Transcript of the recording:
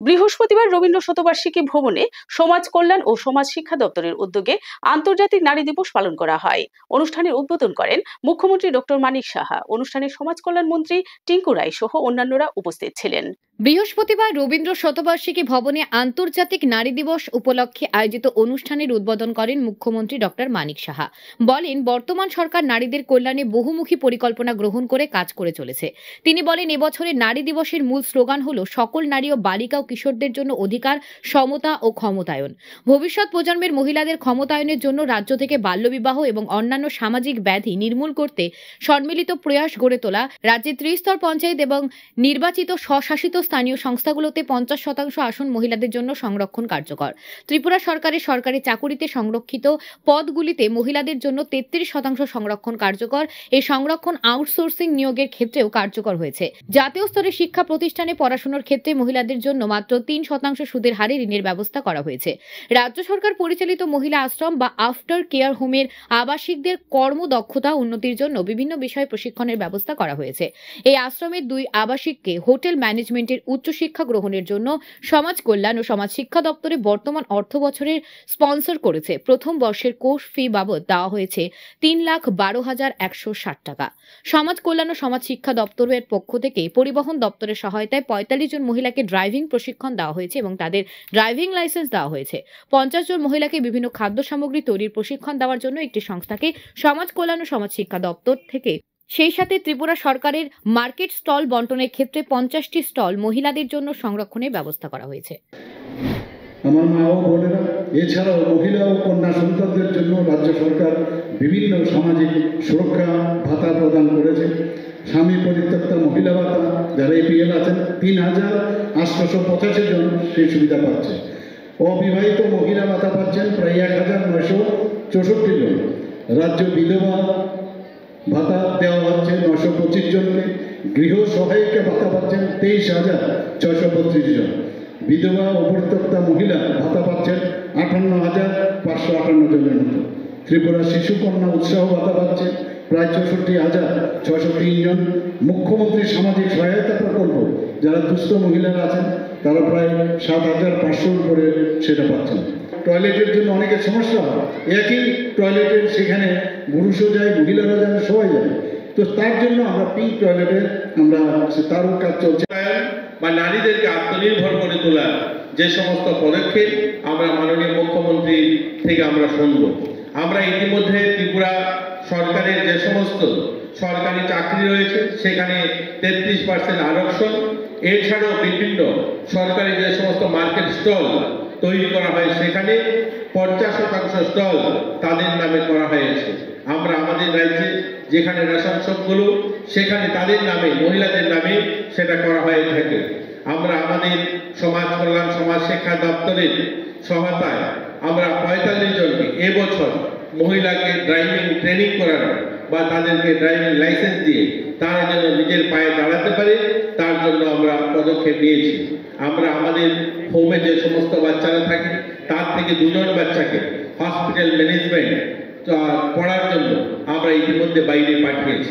বৃহস্পতিবার রবীন্দ্র শতবার্ষিকী ভবনে সমাজ কল্যাণ ও সমাজ শিক্ষা দপ্তরের উদ্যোগে আন্তর্জাতিক নারী দিবস পালন করা হয়। অনুষ্ঠানের উদ্বোধন করেন মুখ্যমন্ত্রী ডক্টর মানিক সাহা। অনুষ্ঠানে সমাজ কল্যাণ মন্ত্রী টিঙ্কু রায় সহ অন্যান্যরা উপস্থিত ছিলেন। বৃহস্পতিবার রবীন্দ্র শতবার্ষিকী ভবনে আন্তর্জাতিক নারী দিবস উপলক্ষে আয়োজিত অনুষ্ঠানের উদ্বোধন করেন মুখ্যমন্ত্রী ডক্টর মানিক সাহা। বলেন, বর্তমান সরকার নারীদের কল্যাণে বহুমুখী পরিকল্পনা গ্রহণ করে কাজ করে চলেছে। তিনি বলেন, এবছরের নারী দিবসের মূল স্লোগান হল সকল নারী ও বালিকা ও কিশোরদের জন্য অধিকার, সমতা ও ক্ষমতায়ন। ভবিষ্যৎ প্রজন্মের মহিলাদের ক্ষমতায়নের জন্য রাজ্য থেকে বাল্যবিবাহ এবং অন্যান্য সামাজিক ব্যাধি নির্মূল করতে সম্মিলিত প্রয়াস গড়ে তোলা। রাজ্যের ত্রিস্তর পঞ্চায়েত এবং নির্বাচিত স্বশাসিত স্থানীয় সংস্থাগুলোতে 50% আসন মহিলাদের জন্য সংরক্ষণ কার্যকর। ত্রিপুরা সরকারের সরকারি চাকুরিতে সংরক্ষিত পদগুলিতে মহিলাদের জন্য 33% সংরক্ষণ কার্যকর। এই সংরক্ষণ আউটসোর্সিং নিয়োগের ক্ষেত্রেও কার্যকর হয়েছে। জাতীয় স্তরে শিক্ষা প্রতিষ্ঠানে পড়াশোনার ক্ষেত্রে মহিলাদের জন্য মাত্র 3% সুদের হারে ঋণের ব্যবস্থা করা হয়েছে। রাজ্য সরকার পরিচালিত মহিলা আশ্রম বা আফটার কেয়ার হোমের আবাসিকদের কর্মদক্ষতা উন্নতির জন্য বিভিন্ন বিষয়ে প্রশিক্ষণের ব্যবস্থা করা হয়েছে। এই আশ্রমের 2 আবাসিককে হোটেল ম্যানেজমেন্টের উচ্চশিক্ষা গ্রহণের জন্য সমাজ কল্যাণ ও সমাজ শিক্ষা দপ্তরে বর্তমান অর্থ বছরের স্পন্সর করেছে। প্রথম বর্ষের কোর্স ফি বাবদ দেওয়া হয়েছে 3,12,160 টাকা। সমাজ কল্যাণ ও সমাজ শিক্ষা দপ্তরের পক্ষ থেকে পরিবহন দপ্তরের সহায়তায় 45 জন মহিলাকে ড্রাইভিং প্রশিক্ষণ দেওয়া হয়েছে এবং তাদের ড্রাইভিং লাইসেন্স দেওয়া হয়েছে। 50 জন মহিলাকে বিভিন্ন খাদ্য সামগ্রী তৈরির প্রশিক্ষণ দেওয়ার জন্য একটি সংস্থাকে সমাজ কল্যাণ ও সমাজ শিক্ষা দপ্তর থেকে, সেই সাথে ত্রিপুরা সরকারের মার্কেট স্টল বন্টনের ক্ষেত্রে 50টি স্টল মহিলাদের জন্য সংরক্ষণের ব্যবস্থা করা হয়েছে। আমার মা ও বোনেরা, এছাড়াও মহিলা ও কন্যা সন্তানদের জন্য রাজ্য সরকার বিভিন্ন সামাজিক সুরক্ষা ভাতা প্রদান করেছে। স্বামী পরিত্যক্তা মহিলা ভাতা যারা এপিএল আছেন 3,885 জন সেই সুবিধা পাচ্ছে। অবিবাহিত মহিলা ভাতা পাচ্ছেন প্রায় 1,964 জন। রাজ্য বিধবা ভাতা দেওয়া হচ্ছে 925 জনকে। গৃহ সহায়িকা ভাতা পাচ্ছেন 23,632 জন। বিধবা ও পরিত্যক্তা মহিলা ভাতা পাচ্ছেন 58,558 জনের মতো। ত্রিপুরা শিশু কন্যা উৎসাহ ভাতা পাচ্ছে প্রায় 64,603 জন। মুখ্যমন্ত্রী সামাজিক সহায়তা প্রকল্প যারা দুস্থ মহিলারা আছেন তারা প্রায় 7,500 করে সেটা পাচ্ছেন। টয়লেটের জন্য অনেকের সমস্যা হয়, একই টয়লেটের সেখানে পুরুষও যায়, মহিলারা যায়, সবাই যায়। তো তার জন্য আমরা পিঙ্ক টয়লেটে আমরা তারও কাজ চলছে। বা নারীদেরকে আত্মনির্ভর করে তোলার যে সমস্ত পদক্ষেপ আমরা মাননীয় মুখ্যমন্ত্রী থেকে আমরা শুনব। আমরা ইতিমধ্যে ত্রিপুরা সরকারের যে সমস্ত সরকারি চাকরি রয়েছে সেখানে 33% আরক্ষণ, এছাড়াও বিভিন্ন সরকারি যে সমস্ত মার্কেট স্টল তৈরি করা হয় সেখানে 50% স্টল তাদের নামে করা হয়েছে। আমরা আমাদের রাজ্যে যেখানে রেশন শপগুলো সেখানে তাদের নামে, মহিলাদের নামে সেটা করা হয়ে থাকে। আমরা আমাদের সমাজ কল্যাণ সমাজ শিক্ষা দপ্তরের সহায়তায় আমরা 45 জনকে এবছর মহিলাকে ড্রাইভিং ট্রেনিং করানো বা তাদেরকে ড্রাইভিং লাইসেন্স দিয়ে তারা যেন নিজের পায়ে দাঁড়াতে পারে তার জন্য আমরা পদক্ষেপ নিয়েছি। আমরা আমাদের হোমে যে সমস্ত বাচ্চারা থাকে তার থেকে 2 জন বাচ্চাকে হসপিটাল ম্যানেজমেন্ট পড়ার জন্য আমরা ইতিমধ্যে বাইরে পাঠিয়েছি।